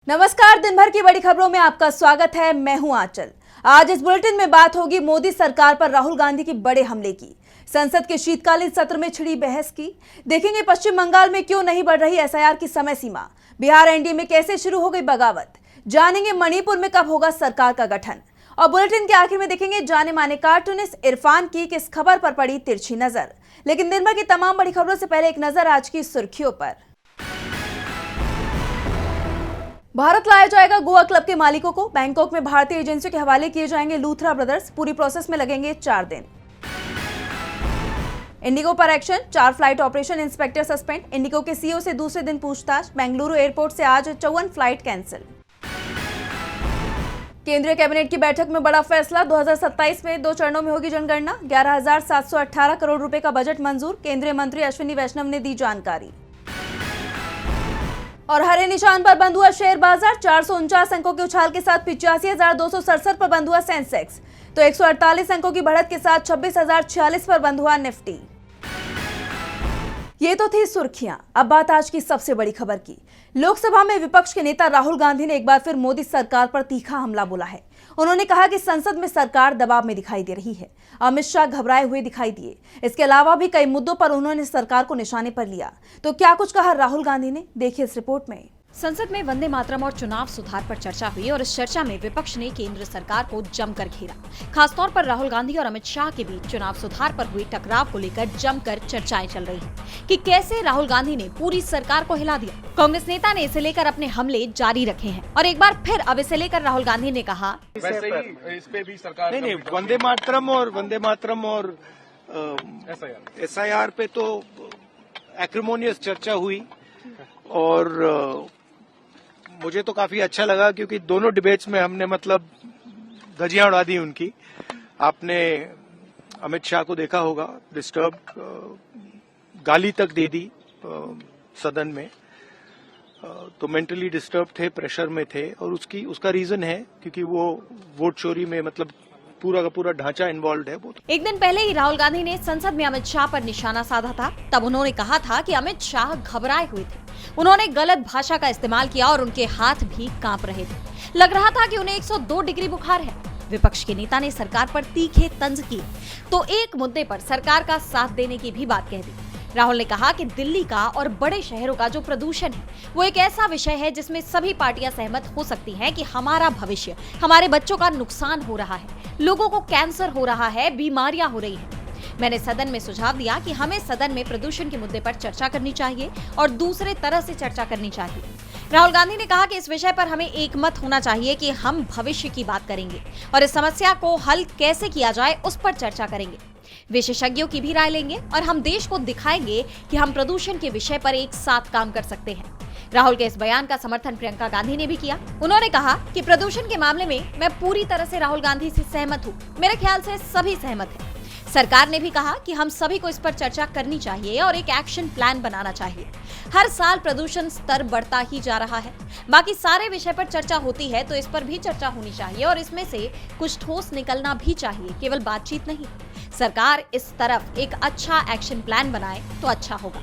नमस्कार, दिन भर की बड़ी खबरों में आपका स्वागत है। मैं हूं आंचल। आज इस बुलेटिन में बात होगी मोदी सरकार पर राहुल गांधी की बड़े हमले की, संसद के शीतकालीन सत्र में छिड़ी बहस की, देखेंगे पश्चिम बंगाल में क्यों नहीं बढ़ रही एसआईआर की समय सीमा, बिहार एनडीए में कैसे शुरू हो गई बगावत, जानेंगे मणिपुर में कब होगा सरकार का गठन, और बुलेटिन के आखिर में देखेंगे जाने माने कार्टूनिस्ट इरफान की किस खबर पर पड़ी तिरछी नजर। लेकिन दिन भर की तमाम बड़ी खबरों से पहले एक नजर आज की सुर्खियों पर। भारत लाया जाएगा गोवा क्लब के मालिकों को, बैंकॉक में भारतीय एजेंसियों के हवाले किए जाएंगे लूथरा ब्रदर्स, पूरी प्रोसेस में लगेंगे 4 दिन। इंडिगो पर action, 4 flight operation inspector suspend, Indigo के सीईओ से दूसरे दिन पूछताछ, बेंगलुरु एयरपोर्ट से आज 54 फ्लाइट कैंसिल। केंद्रीय कैबिनेट की बैठक में बड़ा फैसला, 2027 में 2 चरणों में होगी जनगणना, 11,718 करोड़ रुपए का बजट मंजूर, केंद्रीय मंत्री अश्विनी वैष्णव ने दी जानकारी। और हरे निशान पर बंद हुआ शेयर बाजार, 449 अंकों के उछाल के साथ 85,267 पर बंद हुआ सेंसेक्स, तो 148 अंकों की बढ़त के साथ 26,046 पर बंद हुआ निफ्टी। ये तो थी सुर्खियां। अब बात आज की सबसे बड़ी खबर की। लोकसभा में विपक्ष के नेता राहुल गांधी ने एक बार फिर मोदी सरकार पर तीखा हमला बोला है। उन्होंने कहा कि संसद में सरकार दबाव में दिखाई दे रही है। अमित शाह घबराए हुए दिखाई दिए। इसके अलावा भी कई मुद्दों पर उन्होंने सरकार को निशाने पर लिया। तो क्या कुछ कहा राहुल गांधी ने, देखिए इस रिपोर्ट में। संसद में वंदे मातरम और चुनाव सुधार पर चर्चा हुई और इस चर्चा में विपक्ष ने केंद्र सरकार को जमकर घेरा। खासतौर पर राहुल गांधी और अमित शाह के बीच चुनाव सुधार पर हुई टकराव को लेकर जमकर चर्चाएं चल रही हैं कि कैसे राहुल गांधी ने पूरी सरकार को हिला दिया। कांग्रेस नेता ने इसे लेकर अपने हमले जारी रखे हैं और एक बार फिर अब इसे लेकर राहुल गांधी ने कहा, वैसे ही इस पे भी सरकार नहीं, वंदे मातरम और एसआईआर पे तो एक्रिमोनियस चर्चा हुई और मुझे तो काफी अच्छा लगा क्योंकि दोनों डिबेट्स में हमने मतलब धजियां उड़ा दी उनकी। आपने अमित शाह को देखा होगा, डिस्टर्ब गाली तक दे दी सदन में, तो मेंटली डिस्टर्ब थे, प्रेशर में थे और उसका रीजन है क्योंकि वो वोट चोरी में मतलब पूरा का पूरा ढांचा इन्वॉल्व है। वो एक दिन पहले ही राहुल गांधी ने संसद में अमित शाह पर निशाना साधा था। तब उन्होंने कहा था कि अमित शाह घबराए हुए थे, उन्होंने गलत भाषा का इस्तेमाल किया और उनके हाथ भी कांप रहे थे, लग रहा था कि उन्हें 102 डिग्री बुखार है। विपक्ष के नेता ने सरकार पर तीखे तंज किए तो एक मुद्दे पर सरकार का साथ देने की भी बात कह दी। राहुल ने कहा कि दिल्ली का और बड़े शहरों का जो प्रदूषण है वो एक ऐसा विषय है जिसमें सभी पार्टियां सहमत हो सकती हैं कि हमारा भविष्य, हमारे बच्चों का नुकसान हो रहा है, लोगों को कैंसर हो रहा है, बीमारियां हो रही हैं। मैंने सदन में सुझाव दिया कि हमें सदन में प्रदूषण के मुद्दे पर चर्चा करनी चाहिए और दूसरे तरह से चर्चा करनी चाहिए। राहुल गांधी ने कहा कि इस विषय पर हमें एकमत होना चाहिए कि हम भविष्य की बात करेंगे और इस समस्या को हल कैसे किया जाए उस पर चर्चा करेंगे। विशेषज्ञों की भी राय लेंगे और हम देश को दिखाएंगे कि हम प्रदूषण के विषय पर एक साथ काम कर सकते हैं। राहुल के इस बयान का समर्थन प्रियंका गांधी ने भी किया। उन्होंने कहा कि प्रदूषण के मामले में मैं पूरी तरह से राहुल गांधी से सहमत हूँ। मेरे ख्याल से सभी सहमत हैं। सरकार ने भी कहा कि हम सभी को इस पर चर्चा करनी चाहिए और एक एक्शन प्लान बनाना चाहिए। हर साल प्रदूषण स्तर बढ़ता ही जा रहा है, बाकी सारे विषय पर चर्चा होती है तो इस पर भी चर्चा होनी चाहिए और इसमें से कुछ ठोस निकलना भी चाहिए, केवल बातचीत नहीं। सरकार इस तरफ एक अच्छा एक्शन प्लान बनाए तो अच्छा होगा।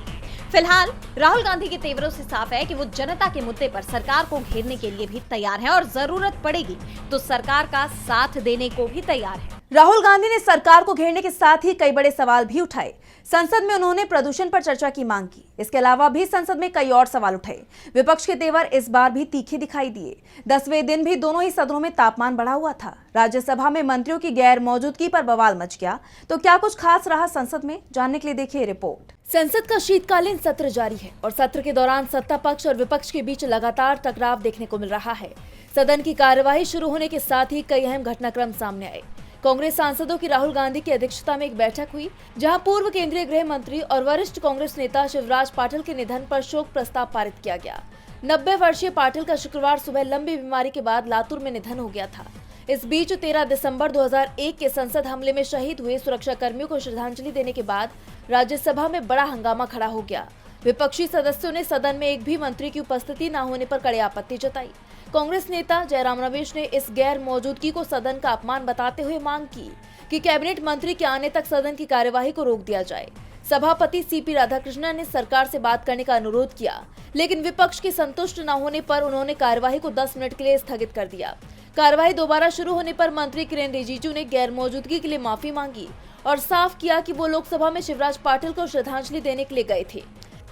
फिलहाल राहुल गांधी के तेवरों से साफ है कि वो जनता के मुद्दे पर सरकार को घेरने के लिए भी तैयार हैं और जरूरत पड़ेगी तो सरकार का साथ देने को भी तैयार है। राहुल गांधी ने सरकार को घेरने के साथ ही कई बड़े सवाल भी उठाए। संसद में उन्होंने प्रदूषण पर चर्चा की मांग की। इसके अलावा भी संसद में कई और सवाल उठाए। विपक्ष के तेवर इस बार भी तीखे दिखाई दिए। 10वें दिन भी दोनों ही सदनों में तापमान बढ़ा हुआ था। राज्यसभा में मंत्रियों की गैर मौजूदगी पर बवाल मच गया। तो क्या कुछ खास रहा संसद में, जानने के लिए देखिए रिपोर्ट। संसद का शीतकालीन सत्र जारी है और सत्र के दौरान सत्ता पक्ष और विपक्ष के बीच लगातार टकराव देखने को मिल रहा है। सदन की कार्यवाही शुरू होने के साथ ही कई अहम घटनाक्रम सामने आए। कांग्रेस सांसदों की राहुल गांधी की अध्यक्षता में एक बैठक हुई, जहां पूर्व केंद्रीय गृह मंत्री और वरिष्ठ कांग्रेस नेता शिवराज पाटिल के निधन पर शोक प्रस्ताव पारित किया गया। 90 वर्षीय पाटिल का शुक्रवार सुबह लंबी बीमारी के बाद लातूर में निधन हो गया था। इस बीच 13 दिसंबर 2001 के संसद हमले में शहीद हुए सुरक्षा कर्मियों को श्रद्धांजलि देने के बाद राज्यसभा में बड़ा हंगामा खड़ा हो गया। विपक्षी सदस्यों ने सदन में एक भी मंत्री की उपस्थिति न होने पर कड़ी आपत्ति जताई। कांग्रेस नेता जयराम रमेश ने इस गैर मौजूदगी को सदन का अपमान बताते हुए मांग की कि कैबिनेट मंत्री के आने तक सदन की कार्यवाही को रोक दिया जाए। सभापति सीपी राधाकृष्णन ने सरकार से बात करने का अनुरोध किया, लेकिन विपक्ष के संतुष्ट न होने पर उन्होंने कार्यवाही को 10 मिनट के लिए स्थगित कर दिया। कार्यवाही दोबारा शुरू होने पर मंत्री किरेन रिजिजू ने गैर मौजूदगी के लिए माफी मांगी और साफ किया कि वो लोकसभा में शिवराज पाटिल को श्रद्धांजलि देने के लिए गए थे।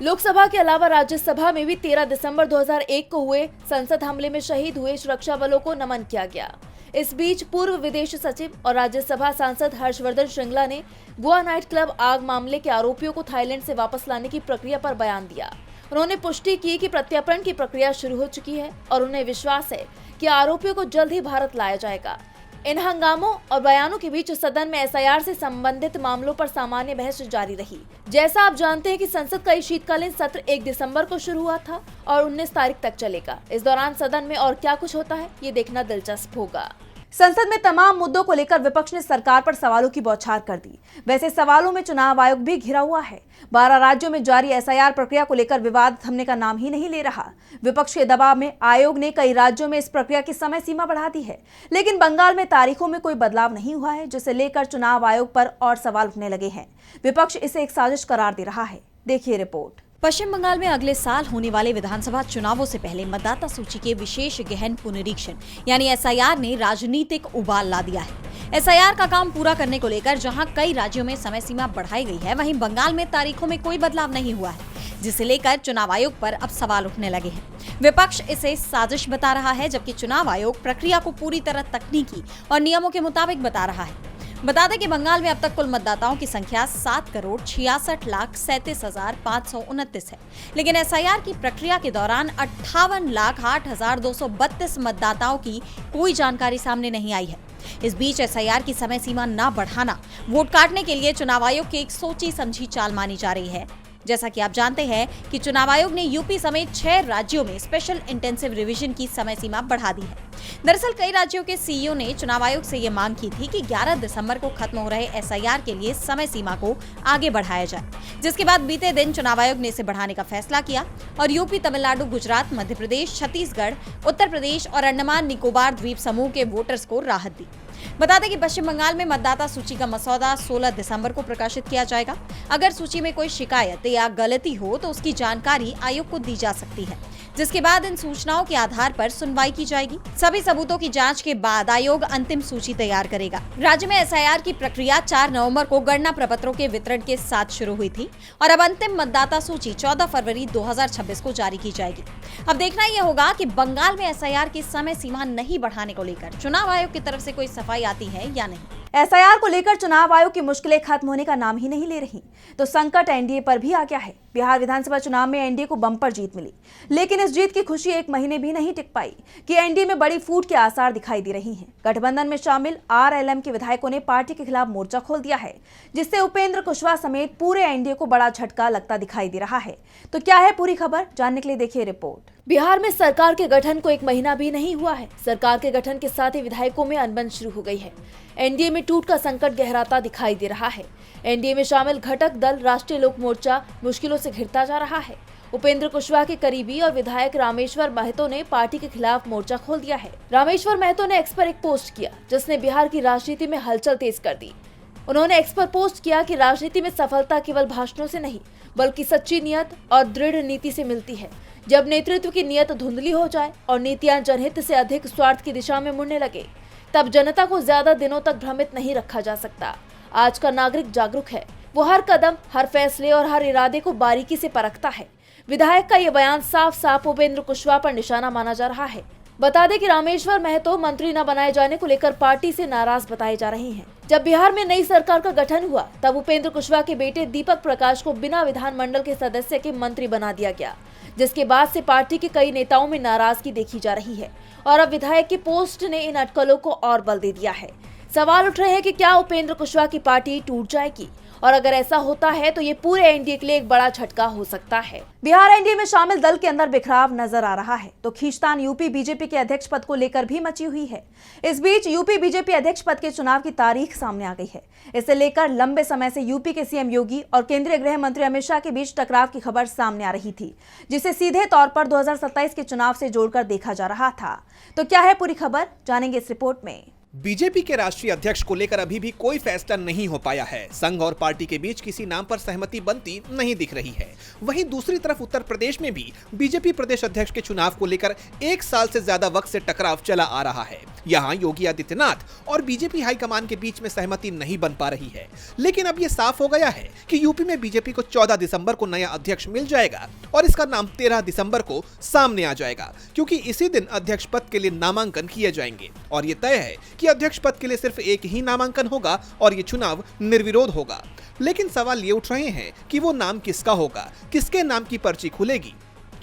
लोकसभा के अलावा राज्यसभा में भी 13 दिसंबर 2001 को हुए संसद हमले में शहीद हुए सुरक्षा बलों को नमन किया गया। इस बीच पूर्व विदेश सचिव और राज्यसभा सांसद हर्षवर्धन श्रृंगला ने गोवा नाइट क्लब आग मामले के आरोपियों को थाईलैंड से वापस लाने की प्रक्रिया पर बयान दिया। उन्होंने पुष्टि की कि प्रत्यार्पण की प्रक्रिया शुरू हो चुकी है और उन्हें विश्वास है कि आरोपियों को जल्द ही भारत लाया जाएगा। इन हंगामों और बयानों के बीच सदन में एसआईआर से संबंधित मामलों पर सामान्य बहस जारी रही। जैसा आप जानते हैं कि संसद का शीतकालीन सत्र 1 दिसंबर को शुरू हुआ था और 19 तारीख तक चलेगा। इस दौरान सदन में और क्या कुछ होता है, ये देखना दिलचस्प होगा। संसद में तमाम मुद्दों को लेकर विपक्ष ने सरकार पर सवालों की बौछार कर दी। वैसे सवालों में चुनाव आयोग भी घिरा हुआ है। 12 राज्यों में जारी एसआईआर प्रक्रिया को लेकर विवाद थमने का नाम ही नहीं ले रहा। विपक्ष के दबाव में आयोग ने कई राज्यों में इस प्रक्रिया की समय सीमा बढ़ा दी है, लेकिन बंगाल में तारीखों में कोई बदलाव नहीं हुआ है, जिसे लेकर चुनाव आयोग पर और सवाल उठने लगे हैं। विपक्ष इसे एक साजिश करार दे रहा है। देखिए रिपोर्ट। पश्चिम बंगाल में अगले साल होने वाले विधानसभा चुनावों से पहले मतदाता सूची के विशेष गहन पुनरीक्षण यानी एसआईआर ने राजनीतिक उबाल ला दिया है। एसआईआर का काम पूरा करने को लेकर जहां कई राज्यों में समय सीमा बढ़ाई गई है, वहीं बंगाल में तारीखों में कोई बदलाव नहीं हुआ है, जिसे लेकर चुनाव आयोग पर अब सवाल उठने लगे हैं। विपक्ष इसे साजिश बता रहा है, जबकि चुनाव आयोग प्रक्रिया को पूरी तरह तकनीकी और नियमों के मुताबिक बता रहा है। बता दें कि बंगाल में अब तक कुल मतदाताओं की संख्या 7,66,37,529 है, लेकिन एसआईआर की प्रक्रिया के दौरान 58,08,232 मतदाताओं की कोई जानकारी सामने नहीं आई है। इस बीच एसआईआर की समय सीमा न बढ़ाना वोट काटने के लिए चुनाव आयोग की एक सोची समझी चाल मानी जा रही है। जैसा कि आप जानते हैं कि चुनाव आयोग ने यूपी समेत 6 राज्यों में स्पेशल इंटेंसिव रिवीजन की समय सीमा बढ़ा दी है। दरअसल कई राज्यों के सीईओ ने चुनाव आयोग से ये मांग की थी कि 11 दिसंबर को खत्म हो रहे एसआईआर के लिए समय सीमा को आगे बढ़ाया जाए, जिसके बाद बीते दिन चुनाव आयोग ने इसे बढ़ाने का फैसला किया और यूपी, तमिलनाडु, गुजरात, मध्य प्रदेश, छत्तीसगढ़, उत्तर प्रदेश और अंडमान निकोबार द्वीप समूह के वोटर्स को राहत दी। बता दें कि पश्चिम बंगाल में मतदाता सूची का मसौदा 16 दिसंबर को प्रकाशित किया जाएगा। अगर सूची में कोई शिकायत या गलती हो तो उसकी जानकारी आयोग को दी जा सकती है, जिसके बाद इन सूचनाओं के आधार पर सुनवाई की जाएगी। सभी सबूतों की जांच के बाद आयोग अंतिम सूची तैयार करेगा। राज्य में एसआईआर की प्रक्रिया 4 नवंबर को गणना प्रपत्रों के वितरण के साथ शुरू हुई थी और अब अंतिम मतदाता सूची 14 फरवरी 2026 को जारी की जाएगी। अब देखना यह होगा कि बंगाल में एसआईआर की समय सीमा नहीं बढ़ाने को लेकर चुनाव आयोग की तरफ से कोई सफाई आती है या नहीं। एसआईआर को लेकर चुनाव आयोग की मुश्किलें खत्म होने का नाम ही नहीं ले रही, तो संकट एनडीए पर भी आ गया है। बिहार विधानसभा चुनाव में एनडीए को बम्पर जीत मिली, लेकिन इस जीत की खुशी 1 महीने भी नहीं टिक पाई कि एनडीए में बड़ी फूट के आसार दिखाई दे रही हैं। गठबंधन में शामिल आरएलएम के विधायकों ने पार्टी के खिलाफ मोर्चा खोल दिया है, जिससे उपेंद्र कुशवाहा समेत पूरे एनडीए को बड़ा झटका लगता दिखाई दे रहा है। तो क्या है पूरी खबर, जानने के लिए देखिए रिपोर्ट। बिहार में सरकार के गठन को 1 महीना भी नहीं हुआ है। सरकार के गठन के साथ ही विधायकों में अनबन शुरू हो गई है। एनडीए में टूट का संकट गहराता दिखाई दे रहा है। एनडीए में शामिल घटक दल राष्ट्रीय लोक मोर्चा मुश्किलों से घिरता जा रहा है। उपेंद्र कुशवाहा के करीबी और विधायक रामेश्वर महतो ने पार्टी के खिलाफ मोर्चा खोल दिया है। रामेश्वर महतो ने एक्स पर एक पोस्ट किया, जिसने बिहार की राजनीति में हलचल तेज कर दी। उन्होंने एक्स पर पोस्ट किया कि राजनीति में सफलता केवल भाषणों से नहीं, बल्कि सच्ची नियत और दृढ़ नीति से मिलती है। जब नेतृत्व की नियत धुंधली हो जाए और नीतियां जनहित से अधिक स्वार्थ की दिशा में मुड़ने लगे, तब जनता को ज्यादा दिनों तक भ्रमित नहीं रखा जा सकता। आज का नागरिक जागरूक है, वो हर कदम, हर फैसले और हर इरादे को बारीकी से परखता है। विधायक का ये बयान साफ साफ उपेंद्र कुशवाहा पर निशाना माना जा रहा है। बता दें कि रामेश्वर महतो मंत्री न बनाए जाने को लेकर पार्टी से नाराज बताए जा रहे हैं। जब बिहार में नई सरकार का गठन हुआ, तब उपेंद्र कुशवाहा के बेटे दीपक प्रकाश को बिना विधानमंडल के सदस्य के मंत्री बना दिया गया, जिसके बाद से पार्टी के कई नेताओं में नाराजगी देखी जा रही है और अब विधायक की पोस्ट ने इन अटकलों को और बल दे दिया है। सवाल उठ रहे हैं कि क्या उपेंद्र कुशवाहा की पार्टी टूट जाएगी, और अगर ऐसा होता है तो ये पूरे एनडीए के लिए एक बड़ा झटका हो सकता है। बिहार एनडीए में शामिल दल के अंदर बिखराव नजर आ रहा है, तो खींचतान यूपी बीजेपी के अध्यक्ष पद को लेकर भी मची हुई है। इस बीच यूपी बीजेपी अध्यक्ष पद के चुनाव की तारीख सामने आ गई है। इसे लेकर लंबे समय से यूपी के सीएम योगी और केंद्रीय गृह मंत्री अमित शाह के बीच टकराव की खबर सामने आ रही थी, जिसे सीधे तौर पर 2027 के चुनाव से जोड़कर देखा जा रहा था। तो क्या है पूरी खबर, जानेंगे इस रिपोर्ट में। बीजेपी के राष्ट्रीय अध्यक्ष को लेकर अभी भी कोई फैसला नहीं हो पाया है। संघ और पार्टी के बीच किसी नाम पर सहमति बनती नहीं दिख रही है। वहीं दूसरी तरफ उत्तर प्रदेश में भी बीजेपी प्रदेश अध्यक्ष के चुनाव को लेकर 1 साल से ज्यादा वक्त से टकराव चला आ रहा है। यहाँ योगी आदित्यनाथ और बीजेपी हाईकमान के बीच में सहमति नहीं बन पा रही है। लेकिन अब ये साफ हो गया है कि यूपी में बीजेपी को 14 दिसंबर को नया अध्यक्ष मिल जाएगा और इसका नाम 13 दिसंबर को सामने आ जाएगा, क्योंकि इसी दिन अध्यक्ष पद के लिए नामांकन किए जाएंगे और ये तय है कि अध्यक्ष पद के लिए सिर्फ एक ही नामांकन होगा और ये चुनाव निर्विरोध होगा। लेकिन सवाल ये उठ रहे हैं कि वो नाम किसका होगा, किसके नाम की पर्ची खुलेगी।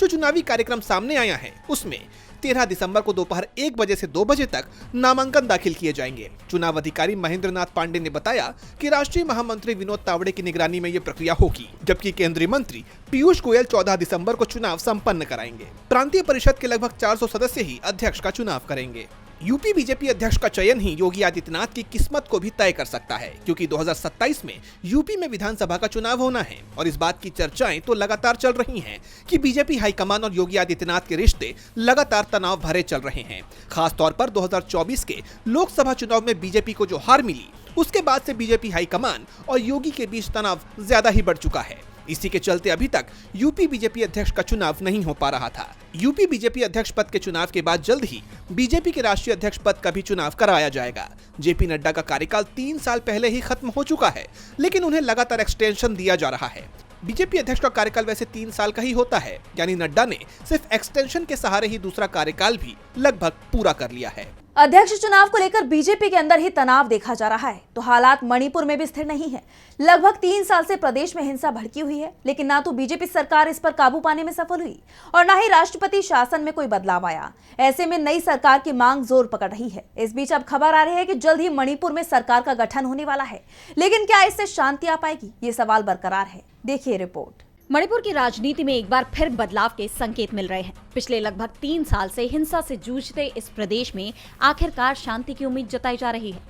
जो चुनावी कार्यक्रम सामने आया है उसमें 13 दिसंबर को दोपहर 1 बजे से 2 बजे तक नामांकन दाखिल किए जाएंगे। चुनाव अधिकारी महेंद्र नाथ पांडे ने बताया कि राष्ट्रीय महामंत्री विनोद तावड़े की निगरानी में ये प्रक्रिया होगी, जबकि केंद्रीय मंत्री पीयूष गोयल 14 दिसंबर को चुनाव संपन्न कराएंगे। प्रांतीय परिषद के लगभग 400 सदस्य ही अध्यक्ष का चुनाव करेंगे। यूपी बीजेपी अध्यक्ष का चयन ही योगी आदित्यनाथ की किस्मत को भी तय कर सकता है, क्योंकि 2027 में यूपी में विधानसभा का चुनाव होना है और इस बात की चर्चाएं तो लगातार चल रही हैं कि बीजेपी हाईकमान और योगी आदित्यनाथ के रिश्ते लगातार तनाव भरे चल रहे हैं। खास तौर पर 2024 के लोकसभा चुनाव में बीजेपी को जो हार मिली, उसके बाद से बीजेपी हाईकमान और योगी के बीच तनाव ज्यादा ही बढ़ चुका है। इसी के चलते अभी तक यूपी बीजेपी अध्यक्ष का चुनाव नहीं हो पा रहा था। यूपी बीजेपी अध्यक्ष पद के चुनाव के बाद जल्द ही बीजेपी के राष्ट्रीय अध्यक्ष पद का भी चुनाव कराया जाएगा। जेपी नड्डा का कार्यकाल 3 साल पहले ही खत्म हो चुका है, लेकिन उन्हें लगातार एक्सटेंशन दिया जा रहा है। बीजेपी अध्यक्ष का कार्यकाल वैसे 3 साल का ही होता है, यानी नड्डा ने सिर्फ एक्सटेंशन के सहारे ही दूसरा कार्यकाल भी लगभग पूरा कर लिया है। अध्यक्ष चुनाव को लेकर बीजेपी के अंदर ही तनाव देखा जा रहा है, तो हालात मणिपुर में भी स्थिर नहीं है। लगभग 3 साल से प्रदेश में हिंसा भड़की हुई है, लेकिन ना तो बीजेपी सरकार इस पर काबू पाने में सफल हुई और ना ही राष्ट्रपति शासन में कोई बदलाव आया। ऐसे में नई सरकार की मांग जोर पकड़ रही है। इस बीच अब खबर आ रही है कि जल्द ही मणिपुर में सरकार का गठन होने वाला है, लेकिन क्या इससे शांति आ पाएगी, ये सवाल बरकरार है। देखिए रिपोर्ट। मणिपुर की राजनीति में एक बार फिर बदलाव के संकेत मिल रहे हैं। पिछले लगभग 3 साल से हिंसा से जूझते इस प्रदेश में आखिरकार शांति की उम्मीद जताई जा रही है।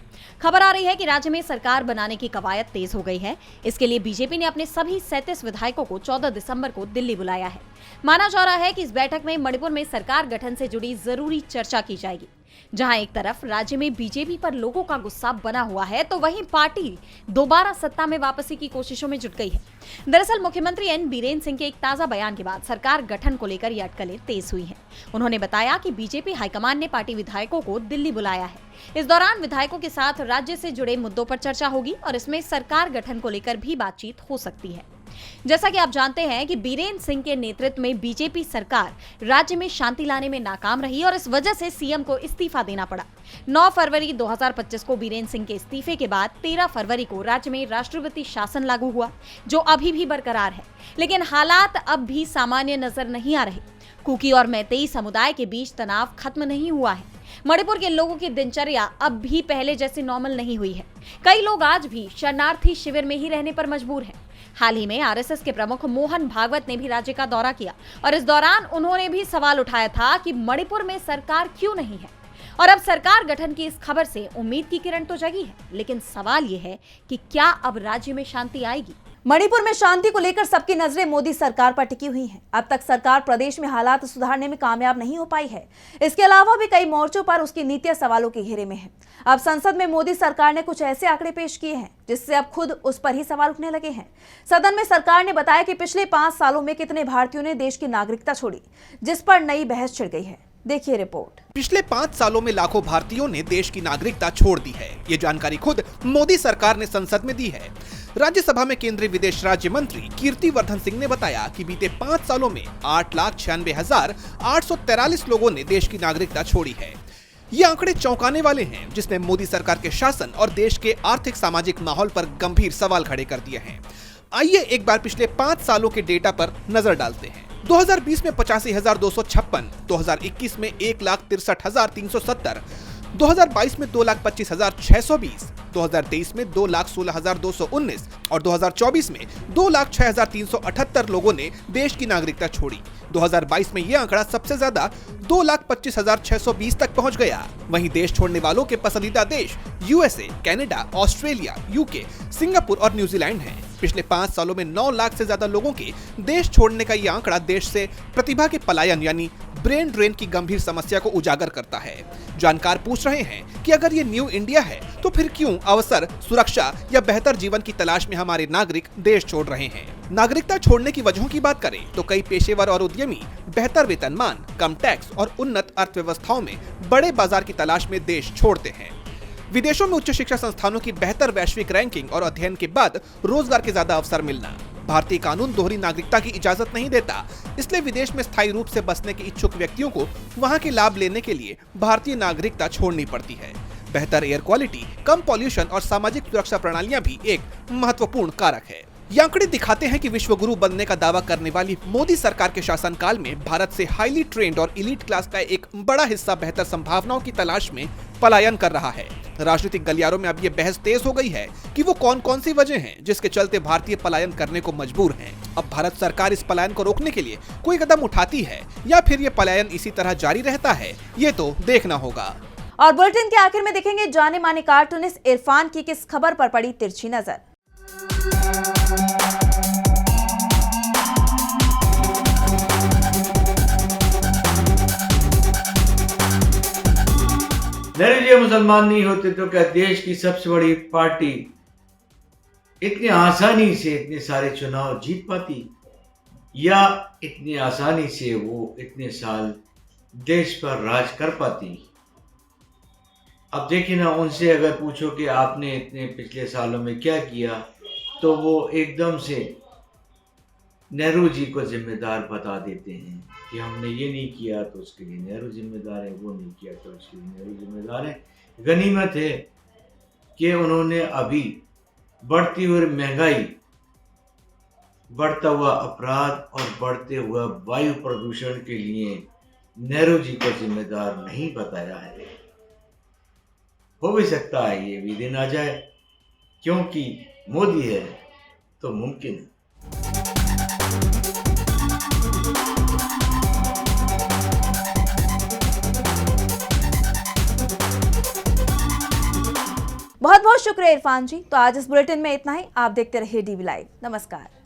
खबर आ रही है कि राज्य में सरकार बनाने की कवायद तेज हो गई है। इसके लिए बीजेपी ने अपने सभी 37 विधायकों को 14 दिसंबर को दिल्ली बुलाया है। माना जा रहा है कि इस बैठक में मणिपुर में सरकार गठन से जुड़ी जरूरी चर्चा की जाएगी। जहां एक तरफ राज्य में बीजेपी पर लोगों का गुस्सा बना हुआ है, तो वहीं पार्टी दोबारा सत्ता में वापसी की कोशिशों में जुट गई है। दरअसल मुख्यमंत्री एन बीरेन सिंह के एक ताजा बयान के बाद सरकार गठन को लेकर ये अटकलें तेज हुई हैं। उन्होंने बताया कि बीजेपी हाईकमान ने पार्टी विधायकों को दिल्ली बुलाया है। इस दौरान विधायकों के साथ राज्य से जुड़े मुद्दों पर चर्चा होगी और इसमें सरकार गठन को लेकर भी बातचीत हो सकती है। जैसा कि आप जानते हैं कि बीरेन सिंह के नेतृत्व में बीजेपी सरकार राज्य में शांति लाने में नाकाम रही और इस वजह से सीएम को इस्तीफा देना पड़ा। 9 फरवरी 2025 को बीरेन सिंह के इस्तीफे के बाद 13 फरवरी को राज्य में राष्ट्रपति शासन लागू हुआ, जो अभी भी बरकरार है। लेकिन हालात अब भी सामान्य नजर नहीं आ रहे। कुकी और मैतेई समुदाय के बीच तनाव खत्म नहीं हुआ है। मणिपुर के लोगों की दिनचर्या अब भी पहले जैसी नॉर्मल नहीं हुई है। कई लोग आज भी शरणार्थी शिविर में ही रहने पर मजबूर हैं। हाल ही में आरएसएस के प्रमुख मोहन भागवत ने भी राज्य का दौरा किया और इस दौरान उन्होंने भी सवाल उठाया था कि मणिपुर में सरकार क्यों नहीं है। और अब सरकार गठन की इस खबर से उम्मीद की किरण तो जगी है, लेकिन सवाल ये है कि क्या अब राज्य में शांति आएगी। मणिपुर में शांति को लेकर सबकी नजरें मोदी सरकार पर टिकी हुई हैं। अब तक सरकार प्रदेश में हालात सुधारने में कामयाब नहीं हो पाई है। इसके अलावा भी कई मोर्चों पर उसकी नीतियां सवालों के घेरे में है। अब संसद में मोदी सरकार ने कुछ ऐसे आंकड़े पेश किए हैं जिससे अब खुद उस पर ही सवाल उठने लगे हैं। सदन में सरकार ने बताया कि पिछले 5 सालों में कितने भारतीयों ने देश की नागरिकता छोड़ी, जिस पर नई बहस छिड़ गई है। देखिए रिपोर्ट। पिछले 5 सालों में लाखों भारतीयों ने देश की नागरिकता छोड़ दी है। ये जानकारी खुद मोदी सरकार ने संसद में दी है। राज्यसभा में केंद्रीय विदेश राज्य मंत्री कीर्तिवर्धन सिंह ने बताया कि बीते 5 सालों में 8,96,843 लोगों ने देश की नागरिकता छोड़ी है। ये आंकड़े चौंकाने वाले हैं, जिसने मोदी सरकार के शासन और देश के आर्थिक सामाजिक माहौल पर गंभीर सवाल खड़े कर दिए हैं। आइए एक बार पिछले 5 सालों के डेटा पर नजर डालते हैं। 2020 में 85,256, 2021 में 1,63,370, 2022 में 2,25,620, 2023 में 2,16,219 और 2024 में 2,06,378 लोगों ने देश की नागरिकता छोड़ी। 2022 में यह आंकड़ा सबसे ज्यादा 2,25,620 तक पहुंच गया। वहीं देश छोड़ने वालों के पसंदीदा देश USA, Canada, Australia, UK, Singapore और न्यूजीलैंड हैं। पिछले 5 सालों में 9 लाख से ज्यादा लोगों के देश छोड़ने का यह आंकड़ा देश से प्रतिभा के पलायन यानी ब्रेन ड्रेन की गंभीर समस्या को उजागर करता है। जानकार पूछ रहे हैं कि अगर ये न्यू इंडिया है तो फिर क्यों अवसर, सुरक्षा या बेहतर जीवन की तलाश में हमारे नागरिक देश छोड़ रहे हैं। नागरिकता छोड़ने की वजहों की बात करें तो कई पेशेवर और उद्यमी बेहतर वेतनमान, कम टैक्स और उन्नत अर्थव्यवस्थाओं में बड़े बाजार की तलाश में देश छोड़ते हैं। विदेशों में उच्च शिक्षा संस्थानों की बेहतर वैश्विक रैंकिंग और अध्ययन के बाद रोजगार के ज्यादा अवसर मिलना। भारतीय कानून दोहरी नागरिकता की इजाजत नहीं देता, इसलिए विदेश में स्थायी रूप से बसने के इच्छुक व्यक्तियों को वहां के लाभ लेने के लिए भारतीय नागरिकता छोड़नी पड़ती है। बेहतर एयर क्वालिटी, कम पॉल्यूशन और सामाजिक सुरक्षा प्रणालियां भी एक महत्वपूर्ण कारक है। ये आंकड़े दिखाते हैं कि विश्व गुरु बनने का दावा करने वाली मोदी सरकार के शासनकाल में भारत से हाईली ट्रेंड और इलीट क्लास का एक बड़ा हिस्सा बेहतर संभावनाओं की तलाश में पलायन कर रहा है। राजनीतिक गलियारों में अब ये बहस तेज हो गई है कि वो कौन कौन सी वजह हैं जिसके चलते भारतीय पलायन करने को मजबूर हैं। अब भारत सरकार इस पलायन को रोकने के लिए कोई कदम उठाती है या फिर ये पलायन इसी तरह जारी रहता है, ये तो देखना होगा। और बुलेटिन के आखिर में देखेंगे जाने माने कार्टूनिस्ट इरफान की किस खबर पर पड़ी तिरछी नजर। नेहरू जी मुसलमान नहीं होते तो क्या देश की सबसे बड़ी पार्टी इतनी आसानी से इतने सारे चुनाव जीत पाती, या इतनी आसानी से वो इतने साल देश पर राज कर पाती। अब देखिए ना, उनसे अगर पूछो कि आपने इतने पिछले सालों में क्या किया, तो वो एकदम से नेहरू जी को जिम्मेदार बता देते हैं कि हमने ये नहीं किया तो उसके लिए नेहरू जिम्मेदार है, वो नहीं किया तो उसके लिए नेहरू जिम्मेदार है। गनीमत है कि उन्होंने अभी बढ़ती हुई महंगाई, बढ़ता हुआ अपराध और बढ़ते हुए वायु प्रदूषण के लिए नेहरू जी को जिम्मेदार नहीं बताया है। हो भी सकता है ये भी दिन आ जाए, क्योंकि मोदी है तो मुमकिन है। बहुत बहुत शुक्रिया इरफान जी। तो आज इस बुलेटिन में इतना ही। आप देखते रहिए डीवी लाइव। नमस्कार।